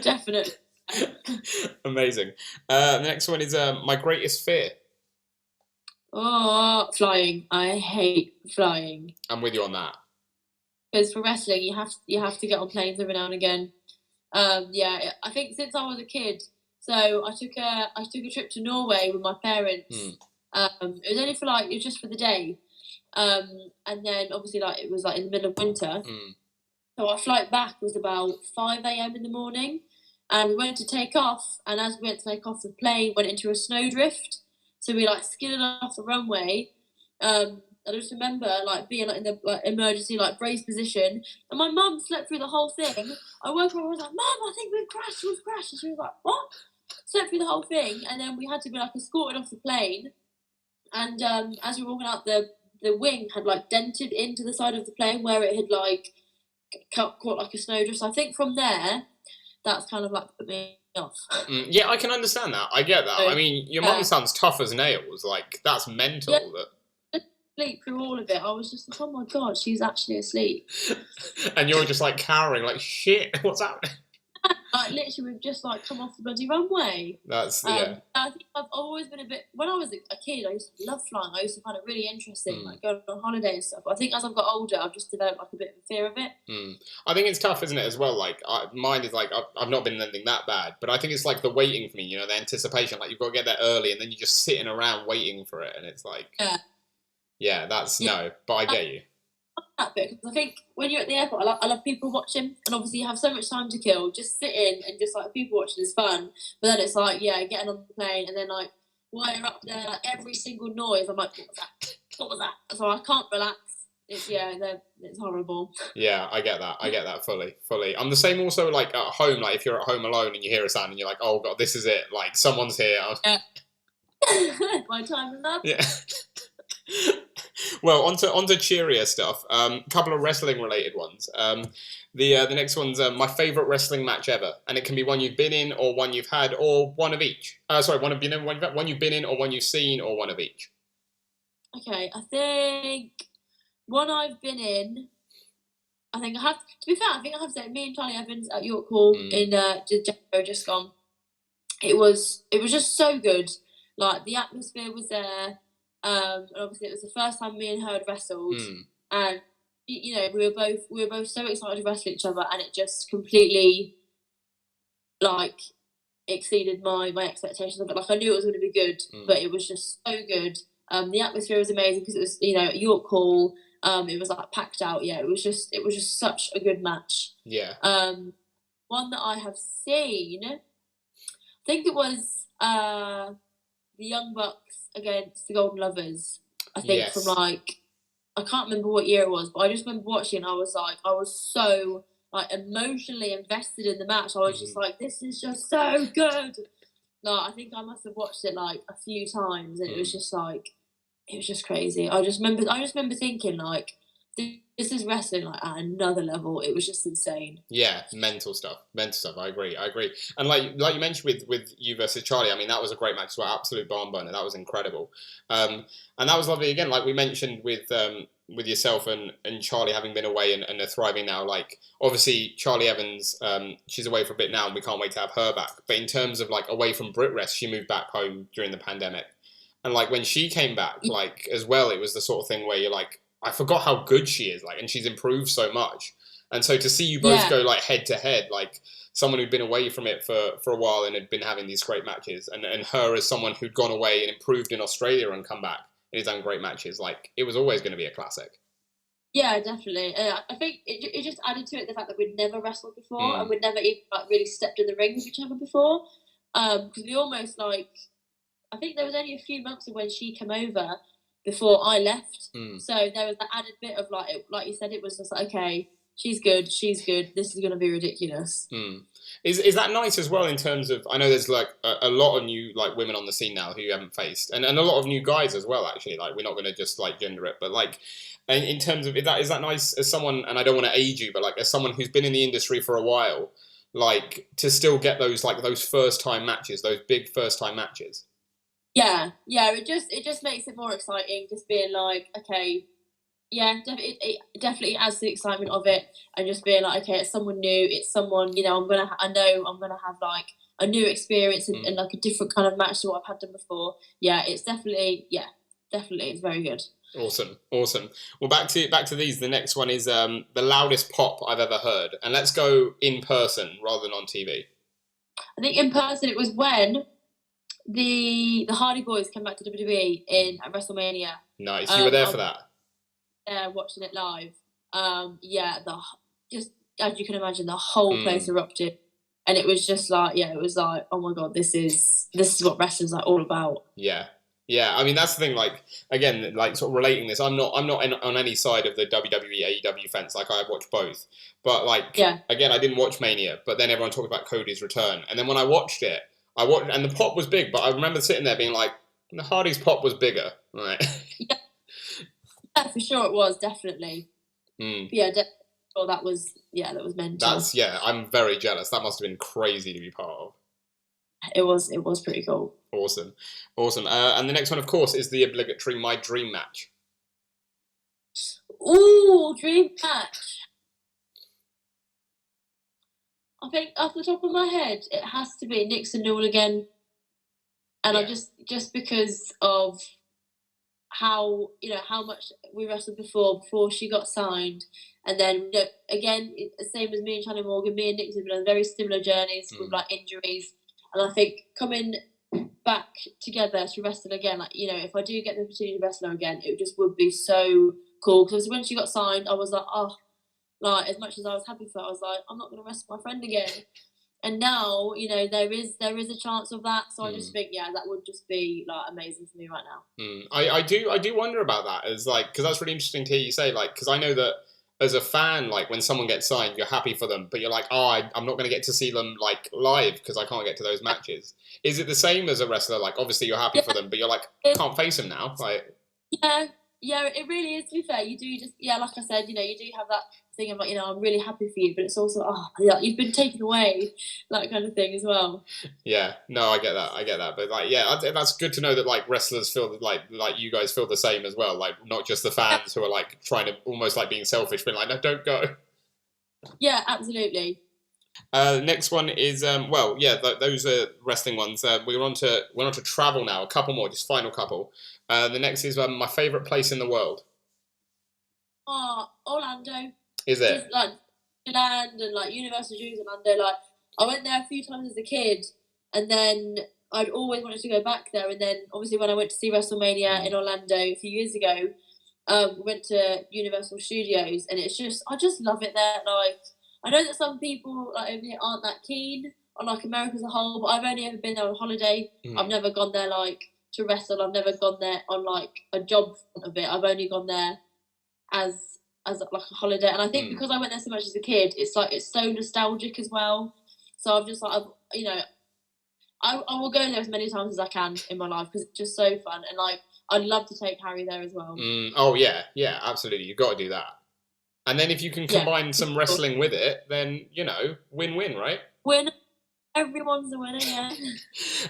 definitely.
Amazing. The next one is my greatest fear.
Oh, flying. I hate flying.
I'm with you on that.
Because for wrestling, you have to get on planes every now and again. I think since I was a kid, so I took a trip to Norway with my parents. It was only it was just for the day. And then obviously it was in the middle of winter. So our flight back was about 5 a.m. in the morning, and we went to take off, and as we went to take off, the plane went into a snowdrift, so we skidded off the runway. I just remember being in the emergency brace position, and my mum slept through the whole thing. I woke up and I was like, Mum, I think we've crashed, and she was like, what? Slept through the whole thing, and then we had to be escorted off the plane, and as we were walking out, the wing had dented into the side of the plane where it had caught a snowdrift. So I think from there, that's kind of put me off.
Yeah, I can understand that. I get that. I mean, your mum sounds tough as nails. That's mental.
Yeah, sleep through all of it. I was just oh my god, she's actually asleep.
And you're just cowering, shit, what's happening?
Literally, we've just come off the bloody runway.
That's
I think I've always been a bit. When I was a kid, I used to love flying. I used to find it really interesting, going on holiday and stuff. But I think as I've got older, I've just developed a bit of a fear of it.
I think it's tough, isn't it? As well, mine is I've not been in anything that bad, but I think it's the waiting for me. The anticipation. You've got to get there early, and then you're just sitting around waiting for it, and it's no. But I get you.
That bit, because I think when you're at the airport, I love people watching, and obviously you have so much time to kill. Just sitting and just people watching is fun, but then it's getting on the plane, and then while you're up there, every single noise, I'm what was that? What was that? So I can't relax. It's horrible.
Yeah, I get that fully. I'm the same also at home. If you're at home alone and you hear a sound and you're oh god, this is it. Someone's here.
Yeah. My time is up.
Yeah. Well, onto cheerier stuff. Couple of wrestling related ones. The next one's my favourite wrestling match ever, and it can be one you've been in, or one you've had, or one of each. One you've been in, or one you've seen, or one of each. Okay,
I think one I've been in. I think I have. To be fair, I think I have to say me and Charlie Evans at York Hall in just gone. It was just so good. The atmosphere was there. And obviously it was the first time me and her had wrestled, and we were both so excited to wrestle each other, and it just completely exceeded my expectations of it. I knew it was going to be good, but it was just so good. The atmosphere was amazing because it was at York Hall. It was packed out. Yeah, it was just such a good match.
Yeah.
One that I have seen, I think it was the Young Bucks against the Golden Lovers. I think from I can't remember what year it was, but I just remember watching. And I was so emotionally invested in the match. I was just this is just so good. I think I must have watched it a few times, and it was just it was just crazy. I just remember thinking this is wrestling at another level. It was just insane.
Yeah, mental stuff. I agree. And like you mentioned with you versus Charlie, I mean that was a great match as well. Absolute barn burner. That was incredible. And that was lovely again. Like we mentioned with yourself and Charlie having been away and are thriving now. Obviously Charlie Evans, she's away for a bit now, and we can't wait to have her back. But in terms of away from BritWres, she moved back home during the pandemic, and when she came back, as well, it was the sort of thing where you're I forgot how good she is, and she's improved so much. And so to see you both go head to head, someone who'd been away from it for a while and had been having these great matches, and her as someone who'd gone away and improved in Australia and come back and has done great matches, it was always going to be a classic.
Yeah, definitely. I think it just added to it the fact that we'd never wrestled before, and we'd never even really stepped in the ring with each other before. Because we almost I think there was only a few months of when she came over, before I left.
Mm.
So there was that added bit of like you said, it was just like, okay, she's good. This is going to be ridiculous.
Mm. Is that nice as well in terms of, I know there's like a lot of new like women on the scene now who you haven't faced, and a lot of new guys as well, actually. Like, we're not going to just like gender it, but like in terms of, is that nice as someone, and I don't want to age you, but like as someone who's been in the industry for a while, like to still get those first time matches, those big first time matches?
Yeah, it just makes it more exciting, just being like, okay, yeah, it definitely adds the excitement of it, and just being like, okay, it's someone new, it's someone, you know, I know I'm gonna have like a new experience and like a different kind of match to what I've had done before. Yeah, it's definitely, it's very good.
Awesome. Well, back to these. The next one is the loudest pop I've ever heard, and let's go in person rather than on TV.
I think in person it was when the Hardy Boys came back to WWE at WrestleMania.
Nice. You were there for that.
Yeah, watching it live. Just as you can imagine, the whole place erupted, and it was just like, it was like, oh my god, this is what wrestling's like all about.
Yeah. I mean, that's the thing. Like, again, like sort of relating this, I'm not on any side of the WWE AEW fence. Like, I've watched both, but like, again, I didn't watch Mania, but then everyone talked about Cody's return, and then when I watched it, and the pop was big, but I remember sitting there being like, the Hardy's pop was bigger, right?
Yeah, for sure it was, definitely. Yeah, definitely. That was mental.
I'm very jealous. That must have been crazy to be part of.
It was pretty cool.
Awesome. And the next one, of course, is the obligatory My Dream Match.
Ooh, dream match. I think off the top of my head, it has to be Nix and Newell again. And I just because of how much we wrestled before she got signed, and then again, the same as me and Shannon Morgan, me and Nix have been on very similar journeys with like injuries, and I think coming back together to wrestle again, like, you know, if I do get the opportunity to wrestle her again, it just would be so cool. Because when she got signed, I was like, oh, like, as much as I was happy for her, I was like, I'm not going to wrestle my friend again. And now, you know, there is a chance of that. So I just think, that would just be like amazing for me right now.
I do wonder about that, as like, because that's really interesting to hear you say, like, because I know that as a fan, like when someone gets signed, you're happy for them, but you're like, I'm not going to get to see them like live because I can't get to those matches. Is it the same as a wrestler? Like, obviously you're happy for them, but you're like, can't face them now. Like,
yeah, it really is. To be fair, you do just like I said, you know, you do have that thing of like, you know, I'm really happy for you, but it's also you've been taken away, that kind of thing as well.
Yeah, no, I get that, but like, that's good to know that like wrestlers feel like you guys feel the same as well, like not just the fans who are like trying to almost like being selfish, but like, no, don't go.
Yeah, absolutely.
Next one is those are wrestling ones. We're on to travel now. A couple more, just final couple. The next is my favourite place in the world.
Orlando.
Is it?
Just like Disneyland and like Universal Studios Orlando. Like, I went there a few times as a kid, and then I'd always wanted to go back there. And then obviously when I went to see WrestleMania in Orlando a few years ago, we went to Universal Studios, and it's just, I just love it there. Like, I know that some people like over here aren't that keen on like America as a whole, but I've only ever been there on holiday. I've never gone there like to wrestle. I've never gone there on like a job of it. I've only gone there as like a holiday, and I think because I went there so much as a kid, it's like it's so nostalgic as well. So I've just like I will go there as many times as I can in my life because it's just so fun, and like I'd love to take Harry there as well.
Oh yeah, absolutely, you've got to do that. And then if you can combine some wrestling with it, then you know, win-win, right?
Win. Everyone's a winner, yeah.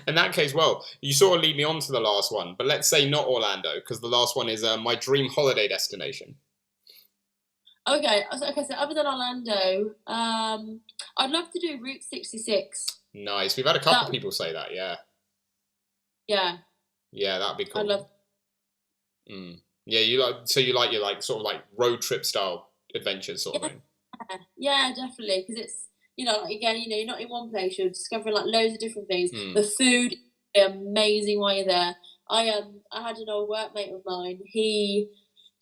In that case, well, you sort of lead me on to the last one, but let's say not Orlando, because the last one is my dream holiday destination.
Okay, so other than Orlando, I'd love to do Route 66.
Nice. We've had a couple of people say that, yeah.
Yeah.
Yeah, that'd be cool.
I'd love.
Yeah, you like your like sort of like road trip style adventures sort of thing.
Yeah, definitely, because it's, you know, like, again, you know, you're not in one place, you're discovering like loads of different things. The food is amazing while you're there. I had an old workmate of mine. He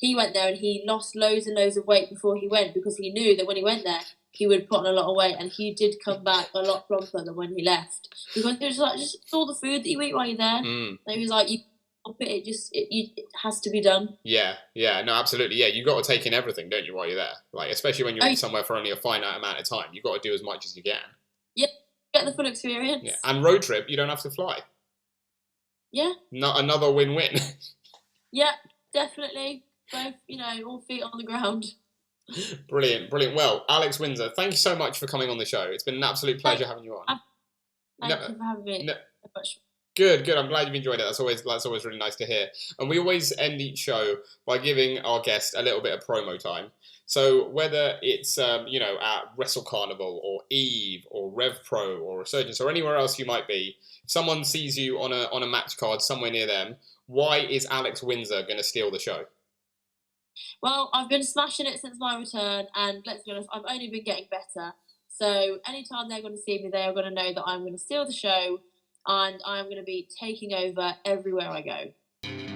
went there and he lost loads and loads of weight before he went, because he knew that when he went there he would put on a lot of weight, and he did come back a lot plumper than when he left, because it was like just all the food that you eat while you're there. And he was like, it has to be done.
Yeah, no, absolutely. Yeah, you've got to take in everything, don't you, while you're there? Like, especially when you're in
Oh,
somewhere for only a finite amount of time, you've got to do as much as you can.
yeah, get the full
Yeah,
experience.
and road trip, you don't have to fly.
Yeah.
Another win-win.
Yeah, definitely. Both, all feet on the ground.
Brilliant. Well, Alex Windsor, thank you so much for coming on the show. It's been an absolute pleasure having you on.
Thank you for having me. So much.
Good. I'm glad you've enjoyed it. That's always really nice to hear. And we always end each show by giving our guest a little bit of promo time. So whether it's at Wrestle Carnival or Eve or Rev Pro or Resurgence or anywhere else you might be, if someone sees you on a match card somewhere near them, why is Alex Windsor going to steal the show?
Well, I've been smashing it since my return, and let's be honest, I've only been getting better. So anytime they're going to see me, they are going to know that I'm going to steal the show, and I'm going to be taking over everywhere I go.